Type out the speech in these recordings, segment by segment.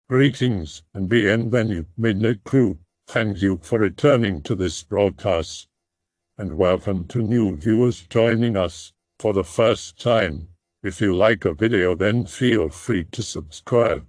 Greetings and bienvenue, Midnight Crew. Thank you for returning to this broadcast. And welcome to new viewers joining us for the first time. If you like a video, then feel free to subscribe.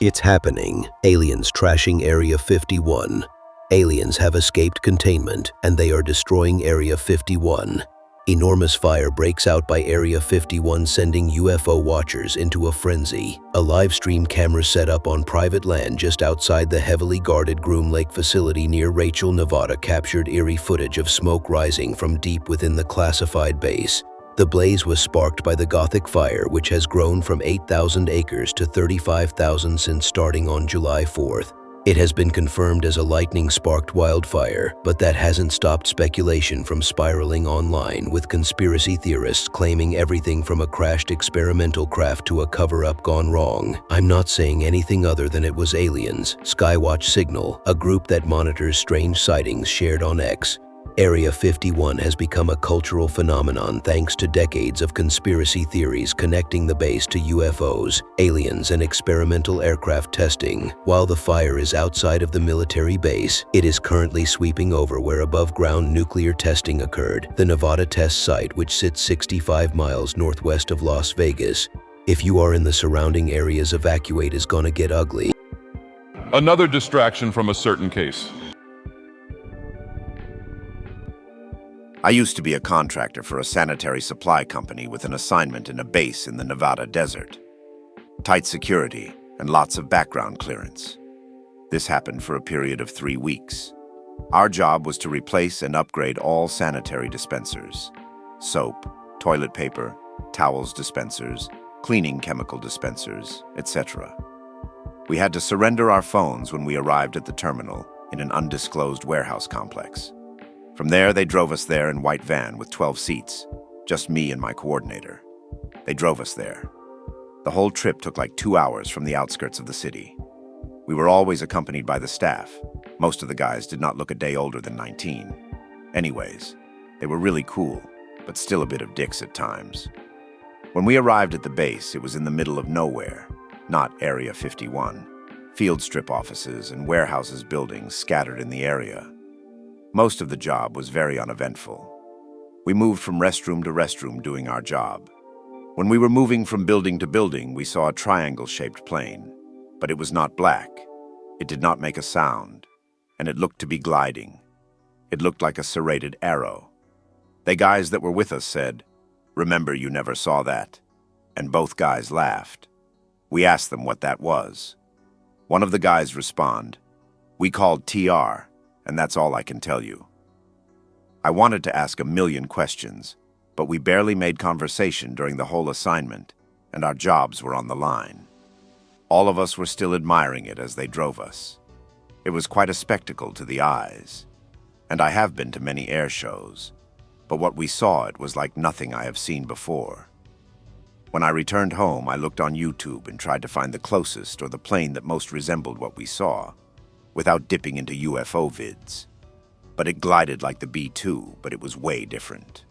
It's happening. Aliens trashing Area 51. Aliens have escaped containment, and they are destroying Area 51. Enormous fire breaks out by Area 51, sending UFO watchers into a frenzy. A live stream camera set up on private land just outside the heavily guarded Groom Lake facility near Rachel, Nevada captured eerie footage of smoke rising from deep within the classified base. The blaze was sparked by the Gothic fire, which has grown from 8,000 acres to 35,000 since starting on July 4th. It has been confirmed as a lightning-sparked wildfire, but that hasn't stopped speculation from spiraling online, with conspiracy theorists claiming everything from a crashed experimental craft to a cover-up gone wrong. I'm not saying anything other than it was aliens. Skywatch Signal, a group that monitors strange sightings, shared on X. Area 51 has become a cultural phenomenon thanks to decades of conspiracy theories connecting the base to UFOs, aliens, and experimental aircraft testing. While the fire is outside of the military base, it is currently sweeping over where above-ground nuclear testing occurred, the Nevada test site, which sits 65 miles northwest of Las Vegas. If you are in the surrounding areas, evacuate is gonna get ugly. Another distraction from a certain case. I used to be a contractor for a sanitary supply company with an assignment in a base in the Nevada desert. Tight security and lots of background clearance. This happened for a period of 3 weeks. Our job was to replace and upgrade all sanitary dispensers: soap, toilet paper, towels dispensers, cleaning chemical dispensers, etc. We had to surrender our phones when we arrived at the terminal in an undisclosed warehouse complex. From there, they drove us there in white van with 12 seats, just me and my coordinator. They drove us there. The whole trip took like 2 hours from the outskirts of the city. We were always accompanied by the staff. Most of the guys did not look a day older than 19. Anyways, they were really cool, but still a bit of dicks at times. When we arrived at the base, it was in the middle of nowhere, not Area 51. Field strip offices and warehouses buildings scattered in the area. Most of the job was very uneventful. We moved from restroom to restroom doing our job. When we were moving from building to building, we saw a triangle-shaped plane, but it was not black. It did not make a sound, and it looked to be gliding. It looked like a serrated arrow. The guys that were with us said, "Remember, you never saw that," and both guys laughed. We asked them what that was. One of the guys responded, "We called TR, and that's all I can tell you." I wanted to ask a million questions, but we barely made conversation during the whole assignment, and our jobs were on the line. All of us were still admiring it as they drove us. It was quite a spectacle to the eyes, and I have been to many air shows, but what we saw, it was like nothing I have seen before. When I returned home, I looked on YouTube and tried to find the closest or the plane that most resembled what we saw, without dipping into UFO vids. But it glided like the B-2, but it was way different.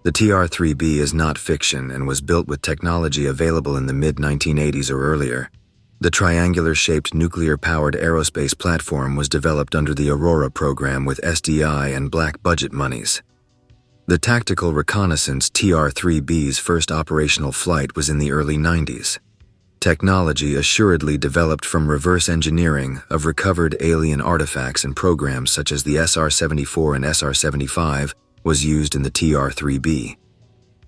The TR-3B is not fiction and was built with technology available in the mid-1980s or earlier. The triangular-shaped nuclear-powered aerospace platform was developed under the Aurora program with SDI and black budget monies. The tactical reconnaissance TR-3B's first operational flight was in the early 90s. Technology assuredly developed from reverse engineering of recovered alien artifacts and programs such as the SR-74 and SR-75 was used in the TR-3B.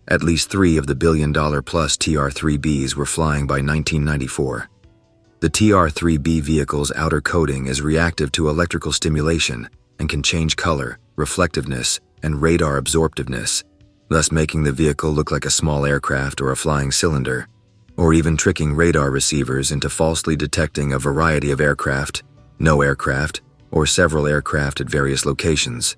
At least 3 of the billion-dollar-plus TR-3Bs were flying by 1994. The TR-3B vehicle's outer coating is reactive to electrical stimulation and can change color, reflectiveness, and radar absorptiveness, thus making the vehicle look like a small aircraft or a flying cylinder, or even tricking radar receivers into falsely detecting a variety of aircraft, no aircraft, or several aircraft at various locations.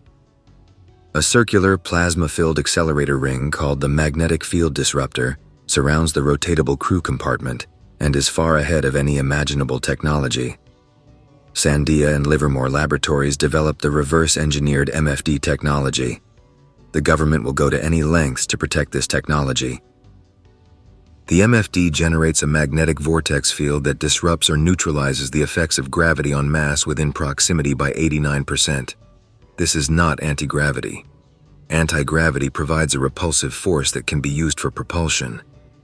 A circular plasma-filled accelerator ring called the magnetic field disruptor surrounds the rotatable crew compartment and is far ahead of any imaginable technology. Sandia and Livermore Laboratories developed the reverse-engineered MFD technology. The government will go to any lengths to protect this technology. The MFD generates a magnetic vortex field that disrupts or neutralizes the effects of gravity on mass within proximity by 89%. This is not anti-gravity. Anti-gravity provides a repulsive force that can be used for propulsion.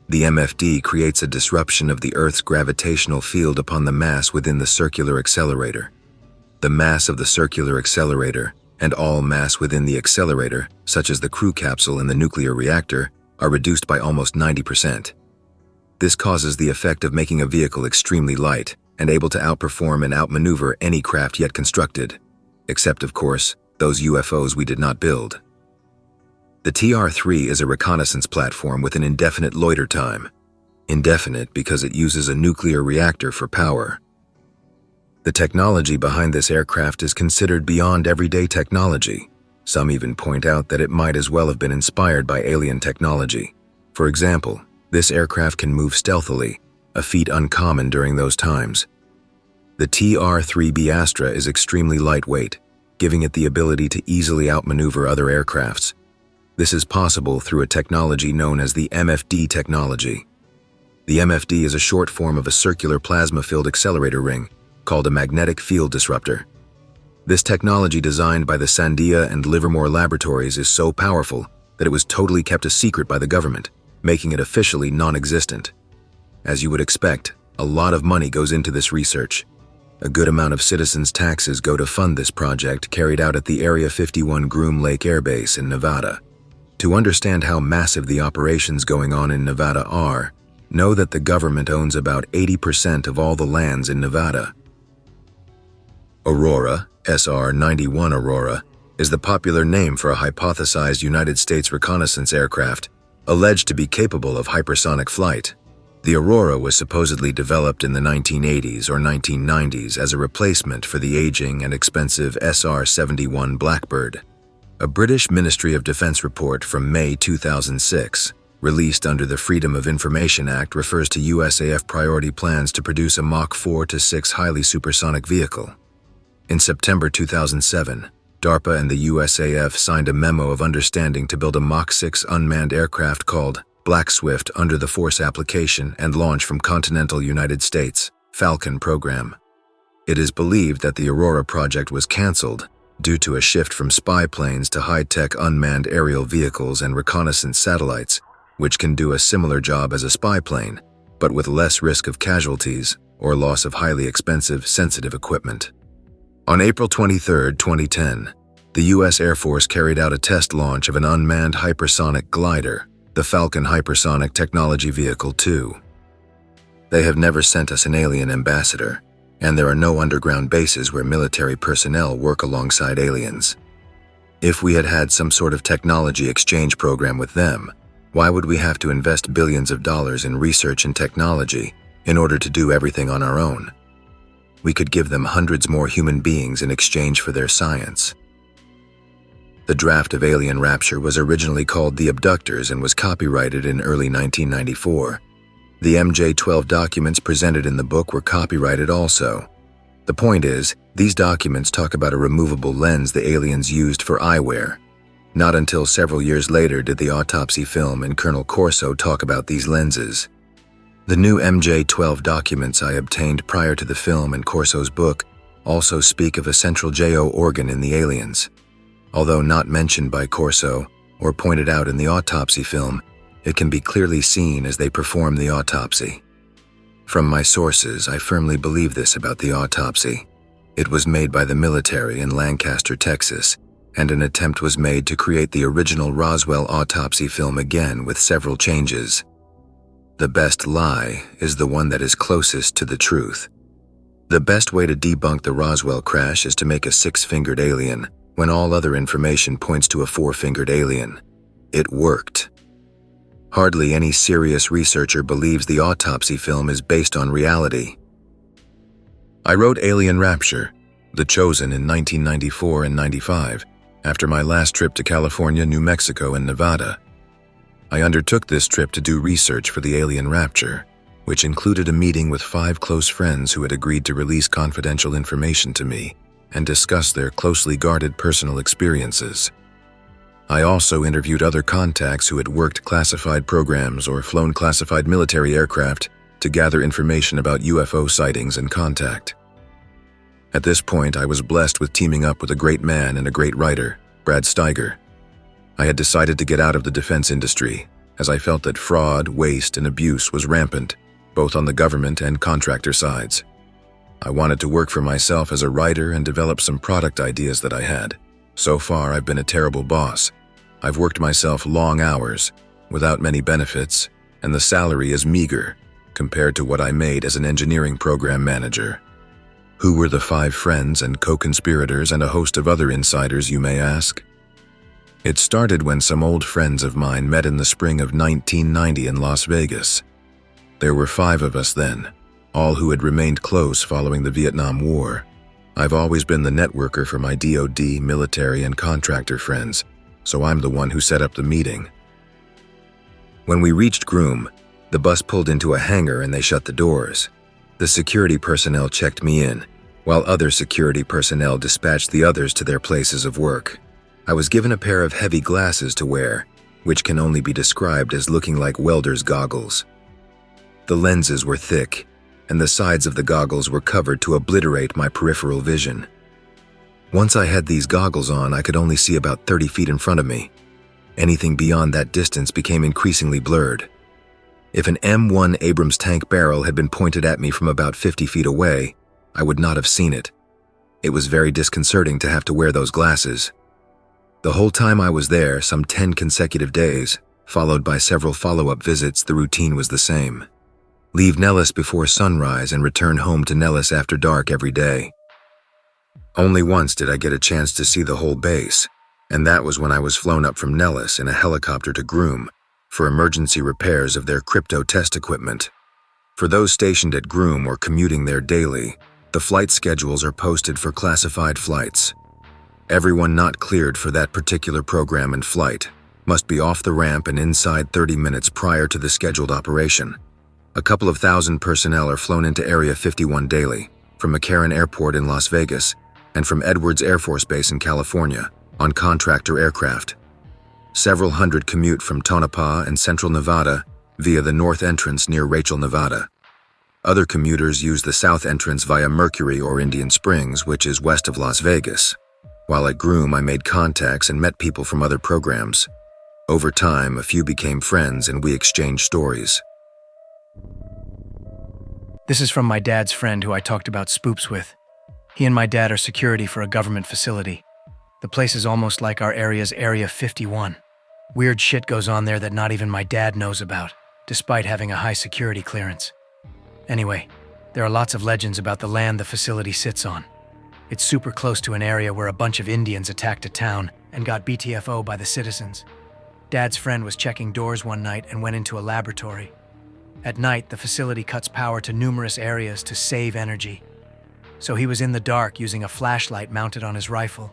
The MFD creates a disruption of the Earth's gravitational field upon the mass within the circular accelerator. The mass of the circular accelerator and all mass within the accelerator, such as the crew capsule in the nuclear reactor, are reduced by almost 90%. This causes the effect of making a vehicle extremely light and able to outperform and outmaneuver any craft yet constructed, except, of course, those UFOs we did not build. The TR-3 is a reconnaissance platform with an indefinite loiter time. Indefinite because it uses a nuclear reactor for power. The technology behind this aircraft is considered beyond everyday technology. Some even point out that it might as well have been inspired by alien technology. For example, this aircraft can move stealthily, a feat uncommon during those times. The TR-3B Astra is extremely lightweight, giving it the ability to easily outmaneuver other aircrafts. This is possible through a technology known as the MFD technology. The MFD is a short form of a circular plasma field accelerator ring, called a magnetic field disruptor. This technology designed by the Sandia and Livermore laboratories is so powerful that it was totally kept a secret by the government, making it officially non-existent. As you would expect, a lot of money goes into this research. A good amount of citizens' taxes go to fund this project carried out at the Area 51 Groom Lake Air Base in Nevada. To understand how massive the operations going on in Nevada are, know that the government owns about 80% of all the lands in Nevada. Aurora, SR-91 Aurora, is the popular name for a hypothesized United States reconnaissance aircraft alleged to be capable of hypersonic flight. The Aurora was supposedly developed in the 1980s or 1990s as a replacement for the aging and expensive SR-71 Blackbird. A British Ministry of Defense report from May 2006, released under the Freedom of Information Act, refers to USAF priority plans to produce a Mach 4 to 6 highly supersonic vehicle. In September 2007, DARPA and the USAF signed a memo of understanding to build a Mach 6 unmanned aircraft called Black Swift under the Force Application and Launch from Continental United States Falcon program. It is believed that the Aurora project was canceled due to a shift from spy planes to high-tech unmanned aerial vehicles and reconnaissance satellites, which can do a similar job as a spy plane, but with less risk of casualties or loss of highly expensive, sensitive equipment. On April 23, 2010, the U.S. Air Force carried out a test launch of an unmanned hypersonic glider, the Falcon Hypersonic Technology Vehicle 2. They have never sent us an alien ambassador, and there are no underground bases where military personnel work alongside aliens. If we had had some sort of technology exchange program with them, why would we have to invest billions of dollars in research and technology in order to do everything on our own? We could give them hundreds more human beings in exchange for their science. The draft of Alien Rapture was originally called The Abductors and was copyrighted in early 1994. The MJ-12 documents presented in the book were copyrighted also. The point is, these documents talk about a removable lens the aliens used for eyewear. Not until several years later did the autopsy film and Colonel Corso talk about these lenses. The new MJ-12 documents I obtained prior to the film and Corso's book also speak of a central JO organ in the aliens. Although not mentioned by Corso or pointed out in the autopsy film, it can be clearly seen as they perform the autopsy. From my sources, I firmly believe this about the autopsy. It was made by the military in Lancaster, Texas, and an attempt was made to create the original Roswell autopsy film again with several changes. The best lie is the one that is closest to the truth. The best way to debunk the Roswell crash is to make a six-fingered alien, when all other information points to a four-fingered alien. It worked. Hardly any serious researcher believes the autopsy film is based on reality. I wrote Alien Rapture, The Chosen in 1994 and 95, after my last trip to California, New Mexico, and Nevada. I undertook this trip to do research for the Alien Rapture, which included a meeting with 5 close friends who had agreed to release confidential information to me and discuss their closely guarded personal experiences. I also interviewed other contacts who had worked classified programs or flown classified military aircraft to gather information about UFO sightings and contact. At this point, I was blessed with teaming up with a great man and a great writer, Brad Steiger. I had decided to get out of the defense industry, as I felt that fraud, waste, and abuse was rampant, both on the government and contractor sides. I wanted to work for myself as a writer and develop some product ideas that I had. So far, I've been a terrible boss. I've worked myself long hours, without many benefits, and the salary is meager compared to what I made as an engineering program manager. Who were the 5 friends and co-conspirators and a host of other insiders, you may ask? It started when some old friends of mine met in the spring of 1990 in Las Vegas. There were 5 of us then, all who had remained close following the Vietnam War. I've always been the networker for my DoD, military, and contractor friends, so I'm the one who set up the meeting. When we reached Groom, the bus pulled into a hangar and they shut the doors. The security personnel checked me in, while other security personnel dispatched the others to their places of work. I was given a pair of heavy glasses to wear, which can only be described as looking like welder's goggles. The lenses were thick, and the sides of the goggles were covered to obliterate my peripheral vision. Once I had these goggles on, I could only see about 30 feet in front of me. Anything beyond that distance became increasingly blurred. If an M1 Abrams tank barrel had been pointed at me from about 50 feet away, I would not have seen it. It was very disconcerting to have to wear those glasses. The whole time I was there, some 10 consecutive days, followed by several follow-up visits, the routine was the same. Leave Nellis before sunrise and return home to Nellis after dark every day. Only once did I get a chance to see the whole base, and that was when I was flown up from Nellis in a helicopter to Groom for emergency repairs of their crypto test equipment. For those stationed at Groom or commuting there daily, the flight schedules are posted for classified flights. Everyone not cleared for that particular program and flight must be off the ramp and inside 30 minutes prior to the scheduled operation. A couple of thousand personnel are flown into Area 51 daily, from McCarran Airport in Las Vegas and from Edwards Air Force Base in California, on contractor aircraft. Several hundred commute from Tonopah and Central Nevada via the north entrance near Rachel, Nevada. Other commuters use the south entrance via Mercury or Indian Springs, which is west of Las Vegas. While at Groom, I made contacts and met people from other programs. Over time, a few became friends and we exchanged stories. This is from my dad's friend who I talked about spoops with. He and my dad are security for a government facility. The place is almost like our area's Area 51. Weird shit goes on there that not even my dad knows about, despite having a high security clearance. Anyway, there are lots of legends about the land the facility sits on. It's super close to an area where a bunch of Indians attacked a town and got BTFO by the citizens. Dad's friend was checking doors one night and went into a laboratory. At night, the facility cuts power to numerous areas to save energy. So he was in the dark using a flashlight mounted on his rifle.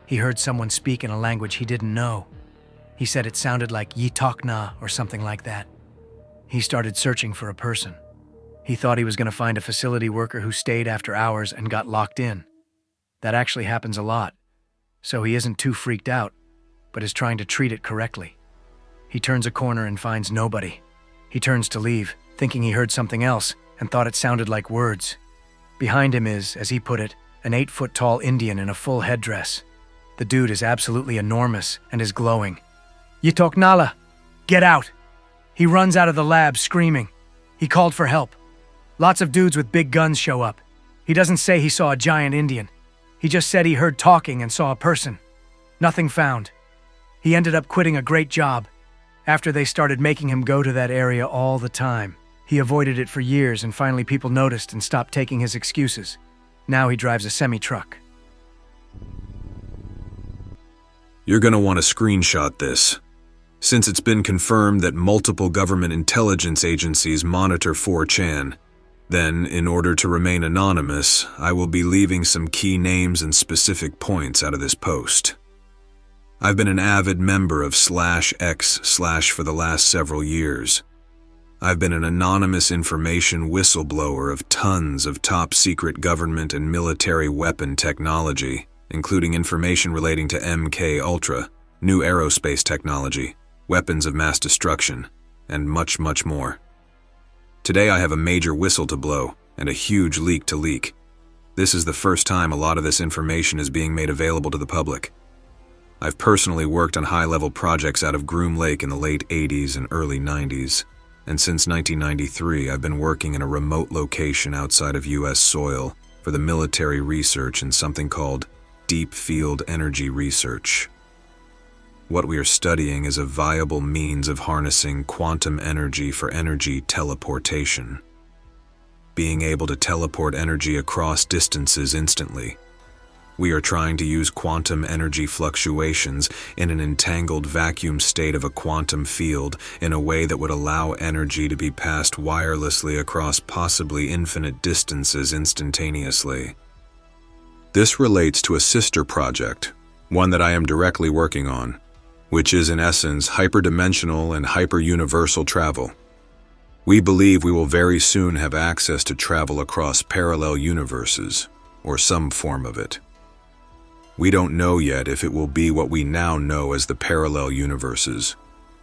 He heard someone speak in a language he didn't know. He said it sounded like Yitokna or something like that. He started searching for a person. He thought he was going to find a facility worker who stayed after hours and got locked in. That actually happens a lot, so he isn't too freaked out, but is trying to treat it correctly. He turns a corner and finds nobody. He turns to leave, thinking he heard something else and thought it sounded like words. Behind him is, as he put it, an 8-foot-tall Indian in a full headdress. The dude is absolutely enormous and is glowing. Yitoknala! Get out! He runs out of the lab screaming. He called for help. Lots of dudes with big guns show up. He doesn't say he saw a giant Indian. He just said he heard talking and saw a person. Nothing found. He ended up quitting a great job. After they started making him go to that area all the time. He avoided it for years and finally people noticed and stopped taking his excuses. Now he drives a semi-truck. You're going to want to screenshot this. Since it's been confirmed that multiple government intelligence agencies monitor 4chan, then, in order to remain anonymous, I will be leaving some key names and specific points out of this post. I've been an avid member of /x/ for the last several years. I've been an anonymous information whistleblower of tons of top-secret government and military weapon technology, including information relating to MK Ultra, new aerospace technology, weapons of mass destruction, and much, much more. Today I have a major whistle to blow and a huge leak to leak. This is the first time a lot of this information is being made available to the public. I've personally worked on high-level projects out of Groom Lake in the late 80s and early 90s, and since 1993 I've been working in a remote location outside of U.S. soil for the military research in something called deep field energy research. What we are studying is a viable means of harnessing quantum energy for energy teleportation. Being able to teleport energy across distances instantly. We are trying to use quantum energy fluctuations in an entangled vacuum state of a quantum field in a way that would allow energy to be passed wirelessly across possibly infinite distances instantaneously. This relates to a sister project, one that I am directly working on, which is in essence hyperdimensional and hyper-universal travel. We believe we will very soon have access to travel across parallel universes, or some form of it. We don't know yet if it will be what we now know as the parallel universes,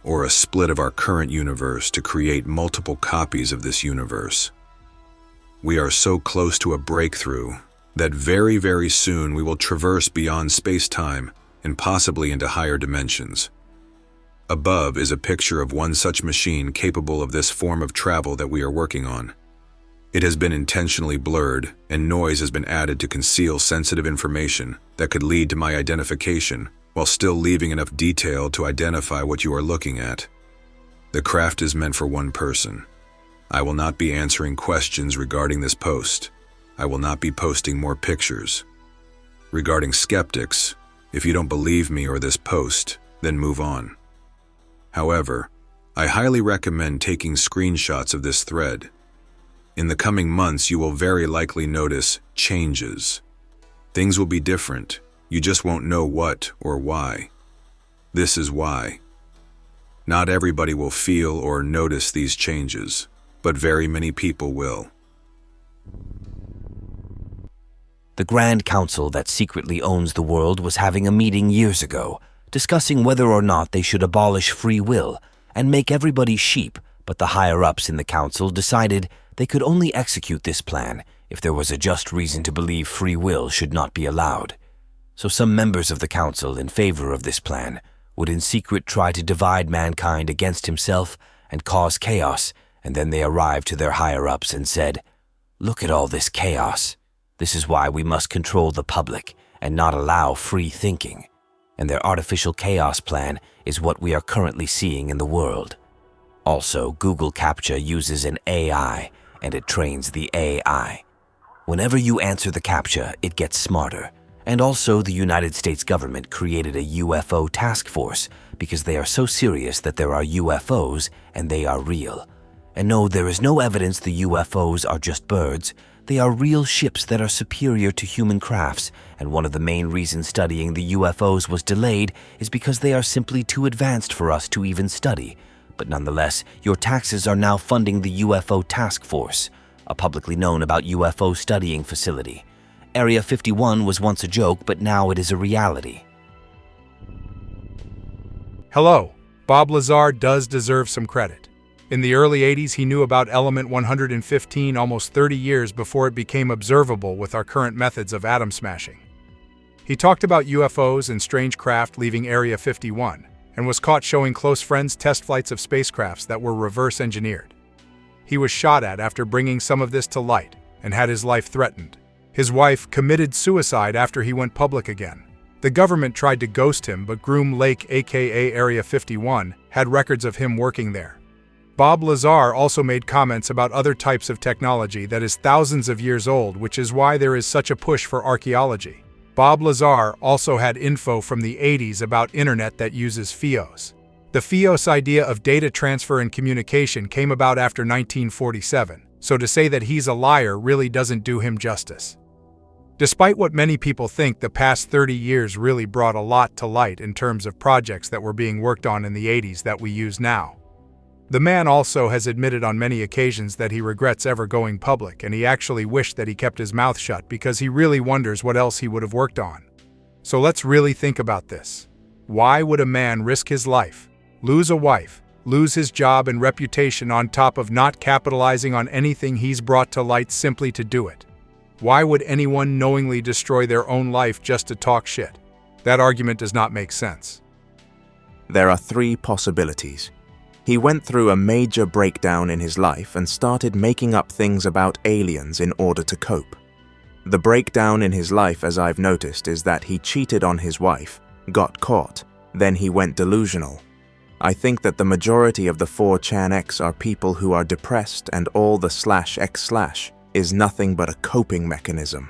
or a split of our current universe to create multiple copies of this universe. We are so close to a breakthrough that very, very soon we will traverse beyond space-time and possibly into higher dimensions. Above is a picture of one such machine capable of this form of travel that we are working on. It has been intentionally blurred, and noise has been added to conceal sensitive information that could lead to my identification, while still leaving enough detail to identify what you are looking at. The craft is meant for one person. I will not be answering questions regarding this post. I will not be posting more pictures. Regarding skeptics, if you don't believe me or this post, then move on. However, I highly recommend taking screenshots of this thread. In the coming months, you will very likely notice changes. Things will be different. You just won't know what or why. This is why. Not everybody will feel or notice these changes, but very many people will. The Grand Council that secretly owns the world was having a meeting years ago, discussing whether or not they should abolish free will and make everybody sheep, but the higher-ups in the council decided they could only execute this plan if there was a just reason to believe free will should not be allowed. So some members of the council in favor of this plan would in secret try to divide mankind against himself and cause chaos, and then they arrived to their higher-ups and said, "Look at all this chaos. This is why we must control the public and not allow free thinking." And their artificial chaos plan is what we are currently seeing in the world. Also, Google CAPTCHA uses an AI, and it trains the AI. Whenever you answer the CAPTCHA, it gets smarter. And also, the United States government created a UFO task force because they are so serious that there are UFOs and they are real. And no, there is no evidence the UFOs are just birds. They are real ships that are superior to human crafts, and one of the main reasons studying the UFOs was delayed is because they are simply too advanced for us to even study. But nonetheless, your taxes are now funding the UFO Task Force, a publicly known about UFO studying facility. Area 51 was once a joke, but now it is a reality. Hello, Bob Lazar does deserve some credit. In the early 80s, he knew about element 115 almost 30 years before it became observable with our current methods of atom smashing. He talked about UFOs and strange craft leaving Area 51, and was caught showing close friends test flights of spacecrafts that were reverse engineered. He was shot at after bringing some of this to light and had his life threatened. His wife committed suicide after he went public again. The government tried to ghost him, but Groom Lake, aka Area 51, had records of him working there. Bob Lazar also made comments about other types of technology that is thousands of years old, which is why there is such a push for archaeology. Bob Lazar also had info from the 80s about internet that uses FIOS. The FIOS idea of data transfer and communication came about after 1947, so to say that he's a liar really doesn't do him justice. Despite what many people think, the past 30 years really brought a lot to light in terms of projects that were being worked on in the 80s that we use now. The man also has admitted on many occasions that he regrets ever going public, and he actually wished that he kept his mouth shut because he really wonders what else he would have worked on. So let's really think about this. Why would a man risk his life, lose a wife, lose his job and reputation on top of not capitalizing on anything he's brought to light simply to do it? Why would anyone knowingly destroy their own life just to talk shit? That argument does not make sense. There are three possibilities. He went through a major breakdown in his life and started making up things about aliens in order to cope. The breakdown in his life, as I've noticed, is that he cheated on his wife, got caught, then he went delusional. I think that the majority of the 4chan are people who are depressed, and all the /x/ is nothing but a coping mechanism.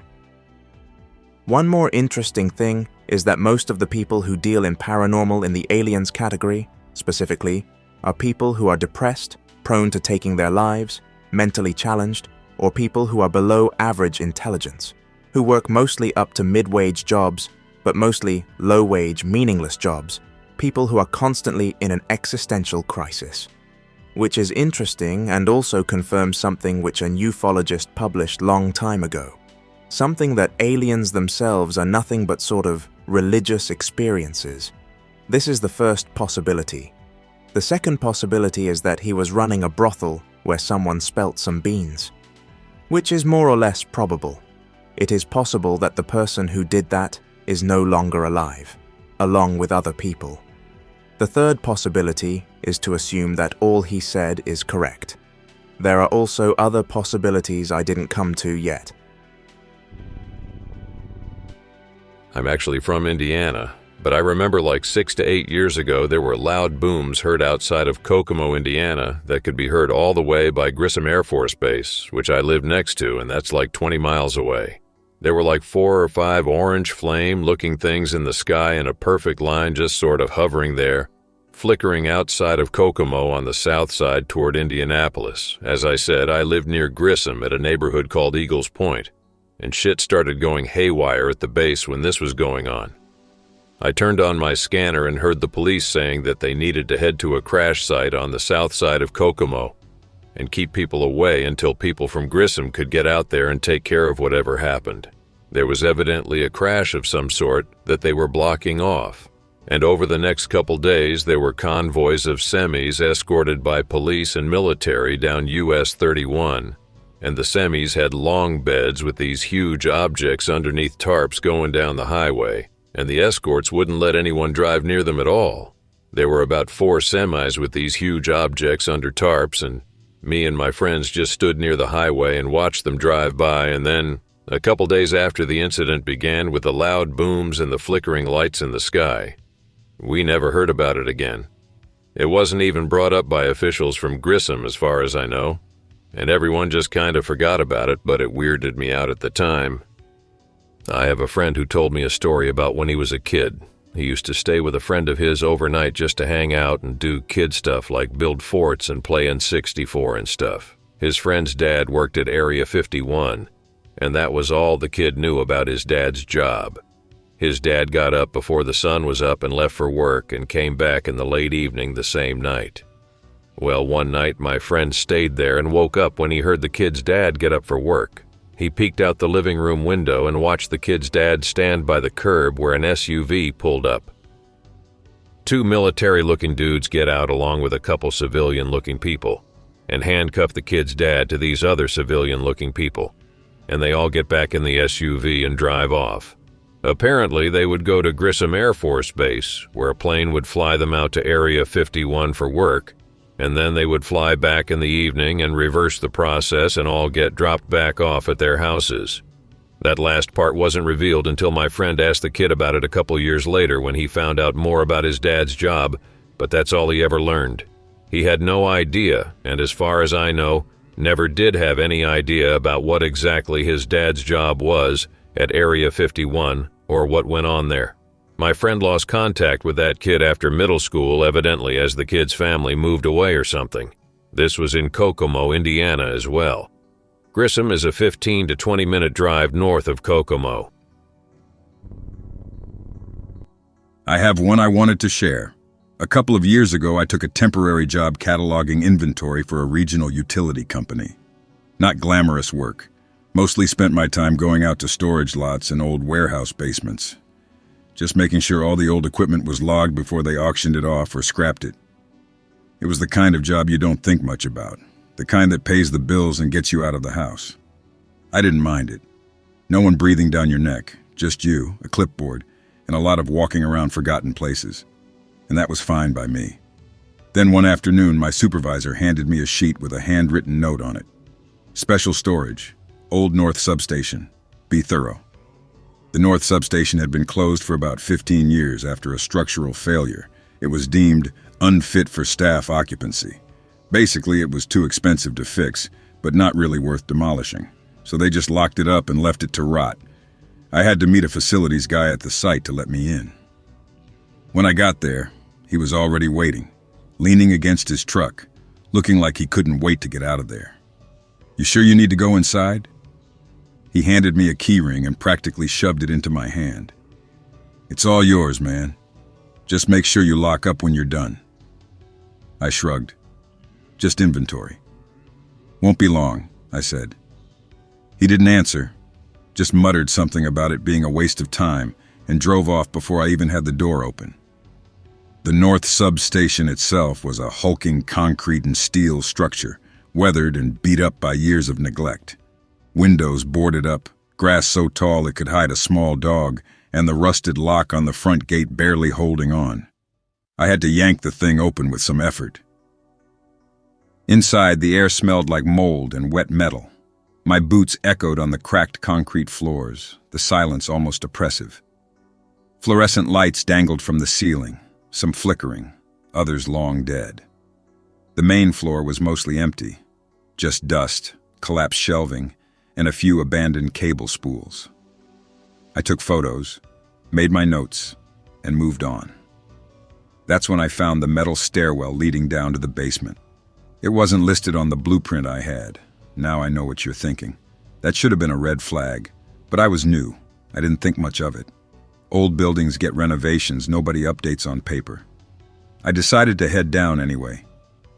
One more interesting thing is that most of the people who deal in paranormal in the aliens category, specifically, are people who are depressed, prone to taking their lives, mentally challenged, or people who are below average intelligence, who work mostly up to mid-wage jobs, but mostly low-wage, meaningless jobs, people who are constantly in an existential crisis. Which is interesting and also confirms something which a ufologist published long time ago. Something that aliens themselves are nothing but sort of religious experiences. This is the first possibility. The second possibility is that he was running a brothel where someone spelt some beans, which is more or less probable. It is possible that the person who did that is no longer alive, along with other people. The third possibility is to assume that all he said is correct. There are also other possibilities I didn't come to yet. I'm actually from Indiana, but I remember like 6 to 8 years ago there were loud booms heard outside of Kokomo, Indiana that could be heard all the way by Grissom Air Force Base, which I live next to, and that's like 20 miles away. There were like 4 or 5 orange flame-looking things in the sky in a perfect line just sort of hovering there, flickering outside of Kokomo on the south side toward Indianapolis. As I said, I lived near Grissom at a neighborhood called Eagles Point, and shit started going haywire at the base when this was going on. I turned on my scanner and heard the police saying that they needed to head to a crash site on the south side of Kokomo and keep people away until people from Grissom could get out there and take care of whatever happened. There was evidently a crash of some sort that they were blocking off, and over the next couple days there were convoys of semis escorted by police and military down US 31, and the semis had long beds with these huge objects underneath tarps going down the highway, and the escorts wouldn't let anyone drive near them at all. There were about 4 semis with these huge objects under tarps, and me and my friends just stood near the highway and watched them drive by, and then, a couple days after the incident began with the loud booms and the flickering lights in the sky, we never heard about it again. It wasn't even brought up by officials from Grissom as far as I know, and everyone just kind of forgot about it, but it weirded me out at the time. I have a friend who told me a story about when he was a kid. He used to stay with a friend of his overnight just to hang out and do kid stuff like build forts and play N64 and stuff. His friend's dad worked at Area 51, and that was all the kid knew about his dad's job. His dad got up before the sun was up and left for work and came back in the late evening the same night. Well, one night my friend stayed there and woke up when he heard the kid's dad get up for work. He peeked out the living room window and watched the kid's dad stand by the curb where an SUV pulled up. 2 military-looking dudes get out along with a couple civilian-looking people and handcuff the kid's dad to these other civilian-looking people, and they all get back in the SUV and drive off. Apparently, they would go to Grissom Air Force Base, where a plane would fly them out to Area 51 for work, and then they would fly back in the evening and reverse the process and all get dropped back off at their houses. That last part wasn't revealed until my friend asked the kid about it a couple years later when he found out more about his dad's job, but that's all he ever learned. He had no idea, and as far as I know, never did have any idea about what exactly his dad's job was at Area 51 or what went on there. My friend lost contact with that kid after middle school, evidently as the kid's family moved away or something. This was in Kokomo, Indiana as well. Grissom is a 15 to 20-minute drive north of Kokomo. I have one I wanted to share. A couple of years ago, I took a temporary job cataloging inventory for a regional utility company. Not glamorous work. Mostly spent my time going out to storage lots and old warehouse basements. just making sure all the old equipment was logged before they auctioned it off or scrapped it. It was the kind of job you don't think much about, the kind that pays the bills and gets you out of the house. I didn't mind it. No one breathing down your neck, just you, a clipboard, and a lot of walking around forgotten places. And that was fine by me. Then one afternoon, my supervisor handed me a sheet with a handwritten note on it. Special storage, Old North Substation. Be thorough. The North Substation had been closed for about 15 years after a structural failure. It was deemed unfit for staff occupancy. Basically, it was too expensive to fix, but not really worth demolishing. So they just locked it up and left it to rot. I had to meet a facilities guy at the site to let me in. When I got there, he was already waiting, leaning against his truck, looking like he couldn't wait to get out of there. "You sure you need to go inside?" He handed me a key ring and practically shoved it into my hand. "It's all yours, man. Just make sure you lock up when you're done." I shrugged. "Just inventory." "Won't be long," I said. He didn't answer, just muttered something about it being a waste of time and drove off before I even had the door open. The North Substation itself was a hulking concrete and steel structure, weathered and beat up by years of neglect. Windows boarded up, grass so tall it could hide a small dog, and the rusted lock on the front gate barely holding on. I had to yank the thing open with some effort. Inside, the air smelled like mold and wet metal. My boots echoed on the cracked concrete floors, the silence almost oppressive. Fluorescent lights dangled from the ceiling, some flickering, others long dead. The main floor was mostly empty, just dust, collapsed shelving, and a few abandoned cable spools. I took photos, made my notes, and moved on. That's when I found the metal stairwell leading down to the basement. It wasn't listed on the blueprint I had. Now I know what you're thinking. That should have been a red flag, but I was new. I didn't think much of it. Old buildings get renovations, nobody updates on paper. I decided to head down anyway.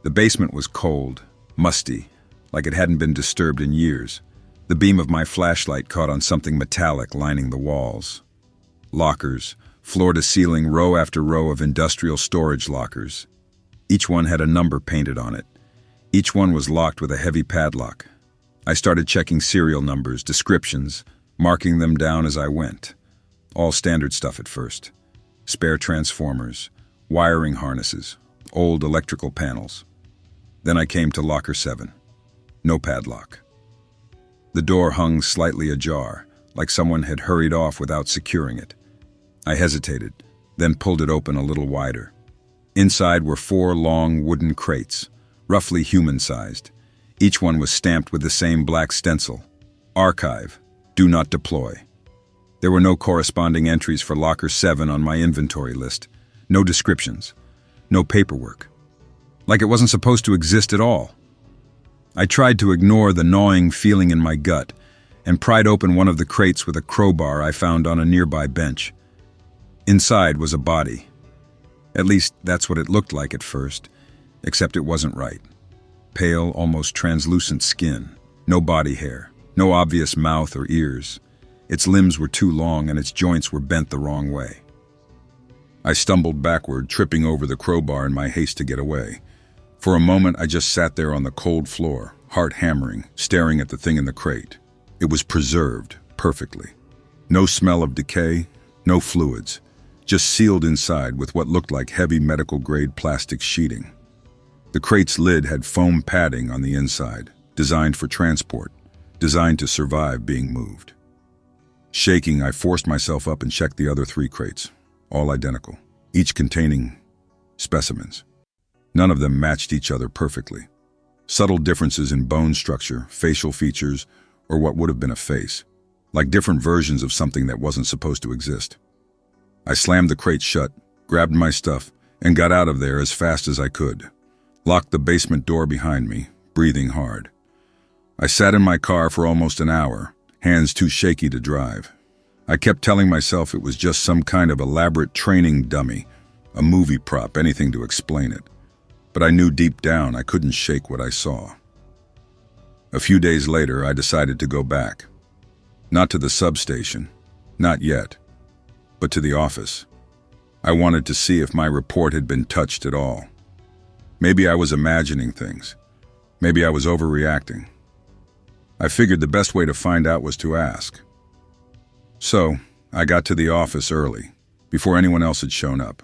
The basement was cold, musty, like it hadn't been disturbed in years. The beam of my flashlight caught on something metallic lining the walls. Lockers, floor-to-ceiling, row after row of industrial storage lockers. Each one had a number painted on it. Each one was locked with a heavy padlock. I started checking serial numbers, descriptions, marking them down as I went. All standard stuff at first. Spare transformers, wiring harnesses, old electrical panels. Then I came to locker 7. No padlock. The door hung slightly ajar, like someone had hurried off without securing it. I hesitated, then pulled it open a little wider. Inside were 4 long wooden crates, roughly human-sized. Each one was stamped with the same black stencil. Archive, do not deploy. There were no corresponding entries for Locker 7 on my inventory list. No descriptions. No paperwork. Like it wasn't supposed to exist at all. I tried to ignore the gnawing feeling in my gut and pried open one of the crates with a crowbar I found on a nearby bench. Inside was a body. At least that's what it looked like at first, except it wasn't right. Pale, almost translucent skin, no body hair, no obvious mouth or ears. Its limbs were too long and its joints were bent the wrong way. I stumbled backward, tripping over the crowbar in my haste to get away. For a moment, I just sat there on the cold floor, heart hammering, staring at the thing in the crate. It was preserved perfectly. No smell of decay, no fluids, just sealed inside with what looked like heavy medical-grade plastic sheeting. The crate's lid had foam padding on the inside, designed for transport, designed to survive being moved. Shaking, I forced myself up and checked the other 3 crates, all identical, each containing specimens. None of them matched each other perfectly. Subtle differences in bone structure, facial features, or what would have been a face, like different versions of something that wasn't supposed to exist. I slammed the crate shut, grabbed my stuff, and got out of there as fast as I could. Locked the basement door behind me, breathing hard. I sat in my car for almost an hour, hands too shaky to drive. I kept telling myself it was just some kind of elaborate training dummy, a movie prop, anything to explain it. But I knew deep down I couldn't shake what I saw. A few days later, I decided to go back. Not to the substation, not yet. but to the office. I wanted to see if my report had been touched at all. Maybe I was imagining things. Maybe I was overreacting. I figured the best way to find out was to ask. So, I got to the office early, before anyone else had shown up.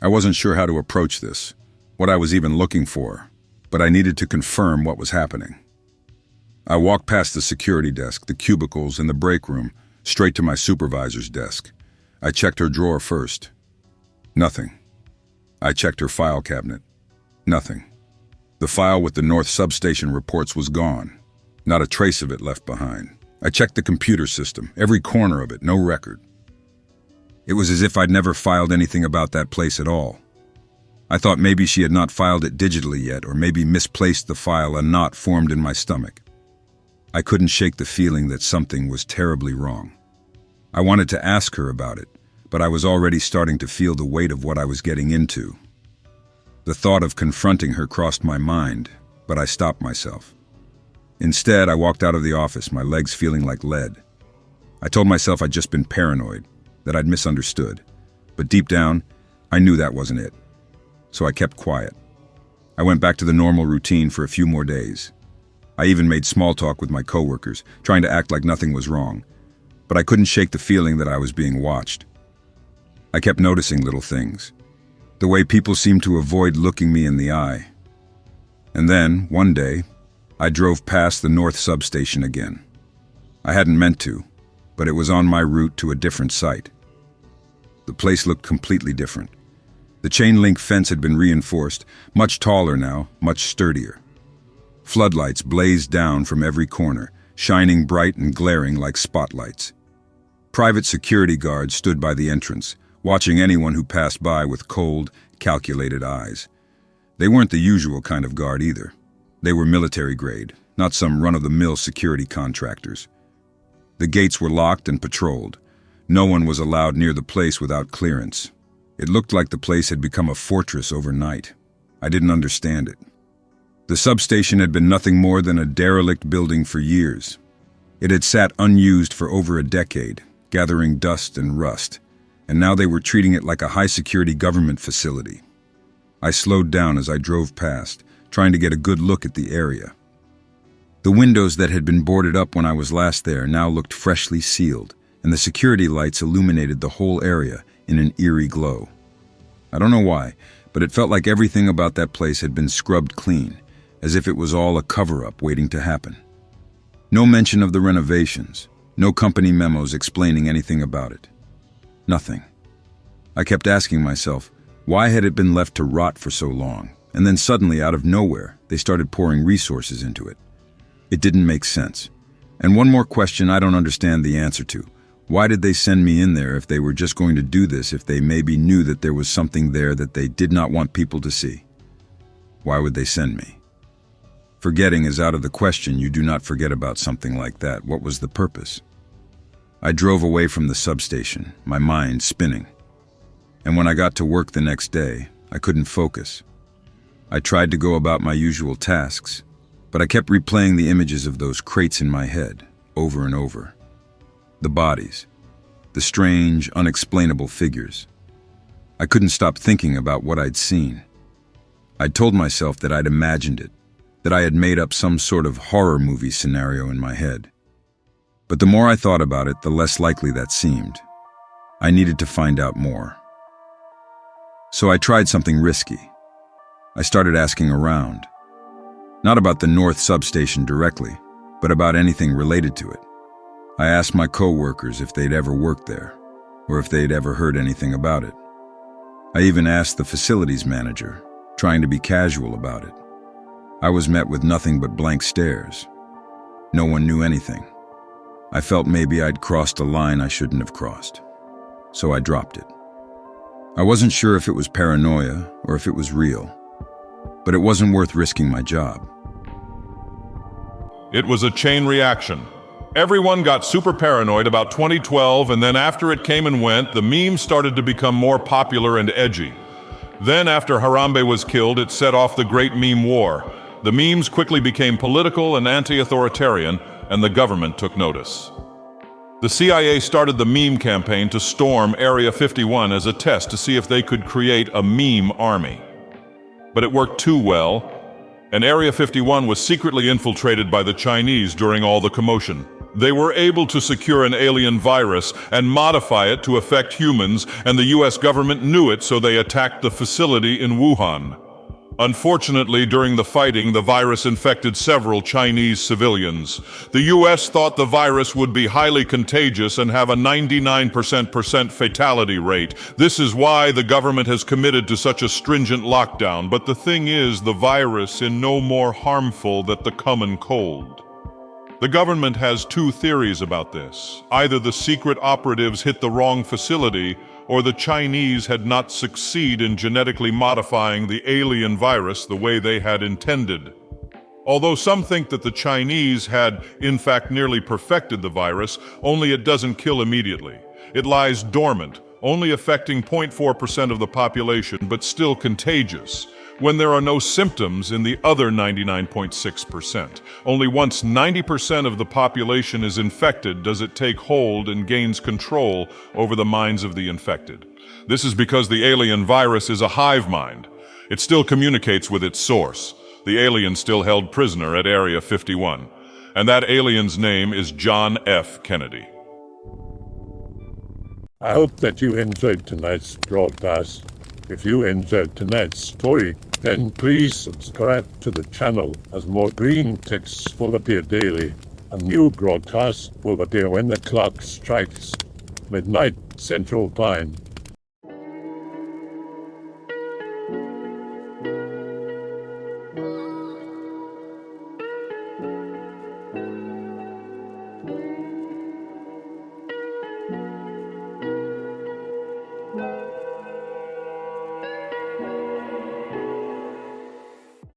I wasn't sure how to approach this, what I was even looking for, but I needed to confirm what was happening. I walked past the security desk, the cubicles, and the break room, straight to my supervisor's desk. I checked her drawer first. Nothing. I checked her file cabinet. Nothing. The file with the North Substation reports was gone. Not a trace of it left behind. I checked the computer system, every corner of it, no record. It was as if I'd never filed anything about that place at all. I thought maybe she had not filed it digitally yet, or maybe misplaced the file. A knot formed in my stomach. I couldn't shake the feeling that something was terribly wrong. I wanted to ask her about it, but I was already starting to feel the weight of what I was getting into. The thought of confronting her crossed my mind, but I stopped myself. Instead, I walked out of the office, my legs feeling like lead. I told myself I'd just been paranoid, that I'd misunderstood. But deep down, I knew that wasn't it. So I kept quiet. I went back to the normal routine for a few more days. I even made small talk with my coworkers, trying to act like nothing was wrong. But I couldn't shake the feeling that I was being watched. I kept noticing little things. The way people seemed to avoid looking me in the eye. And then, one day, I drove past the North Substation again. I hadn't meant to, but it was on my route to a different site. The place looked completely different. The chain-link fence had been reinforced, much taller now, much sturdier. Floodlights blazed down from every corner, shining bright and glaring like spotlights. Private security guards stood by the entrance, watching anyone who passed by with cold, calculated eyes. They weren't the usual kind of guard either. They were military grade, not some run-of-the-mill security contractors. The gates were locked and patrolled. No one was allowed near the place without clearance. It looked like the place had become a fortress overnight. I didn't understand it. The substation had been nothing more than a derelict building for years. It had sat unused for over a decade, gathering dust and rust, and now they were treating it like a high-security government facility. I slowed down as I drove past, trying to get a good look at the area. The windows that had been boarded up when I was last there now looked freshly sealed, and the security lights illuminated the whole area in an eerie glow. I don't know why, but it felt like everything about that place had been scrubbed clean, as if it was all a cover-up waiting to happen. No mention of the renovations, no company memos explaining anything about it. Nothing. I kept asking myself, why had it been left to rot for so long? And then suddenly, out of nowhere, they started pouring resources into it. It didn't make sense. And one more question I don't understand the answer to. Why did they send me in there if they were just going to do this, if they maybe knew that there was something there that they did not want people to see? Why would they send me? Forgetting is out of the question. You do not forget about something like that. What was the purpose? I drove away from the substation, my mind spinning. And when I got to work the next day, I couldn't focus. I tried to go about my usual tasks, but I kept replaying the images of those crates in my head, over and over. The bodies, the strange, unexplainable figures. I couldn't stop thinking about what I'd seen. I'd told myself that I'd imagined it, that I had made up some sort of horror movie scenario in my head. But the more I thought about it, the less likely that seemed. I needed to find out more. So I tried something risky. I started asking around. Not about the North Substation directly, but about anything related to it. I asked my co-workers if they'd ever worked there, or if they'd ever heard anything about it. I even asked the facilities manager, trying to be casual about it. I was met with nothing but blank stares. No one knew anything. I felt maybe I'd crossed a line I shouldn't have crossed, so I dropped it. I wasn't sure if it was paranoia or if it was real, but it wasn't worth risking my job. It was a chain reaction. Everyone got super paranoid about 2012, and then after it came and went, the memes started to become more popular and edgy. Then after Harambe was killed, it set off the Great Meme War. The memes quickly became political and anti-authoritarian, and the government took notice. The CIA started the meme campaign to storm Area 51 as a test to see if they could create a meme army. But it worked too well, and Area 51 was secretly infiltrated by the Chinese during all the commotion. They were able to secure an alien virus and modify it to affect humans, and the US government knew it, so they attacked the facility in Wuhan. Unfortunately, during the fighting, the virus infected several Chinese civilians. The US thought the virus would be highly contagious and have a 99% fatality rate. This is why the government has committed to such a stringent lockdown. But the thing is, the virus is no more harmful than the common cold. The government has two theories about this. Either the secret operatives hit the wrong facility, or the Chinese had not succeeded in genetically modifying the alien virus the way they had intended. Although some think that the Chinese had, in fact, nearly perfected the virus, only it doesn't kill immediately. It lies dormant, only affecting 0.4% of the population, but still contagious, when there are no symptoms in the other 99.6%. Only once 90% of the population is infected does it take hold and gains control over the minds of the infected. This is because the alien virus is a hive mind. It still communicates with its source, the alien still held prisoner at Area 51. And that alien's name is John F. Kennedy. I hope that you enjoyed tonight's broadcast. If you enjoyed tonight's story, then please subscribe to the channel, as more Greentext will appear daily. A new broadcast will appear when the clock strikes midnight Central Time.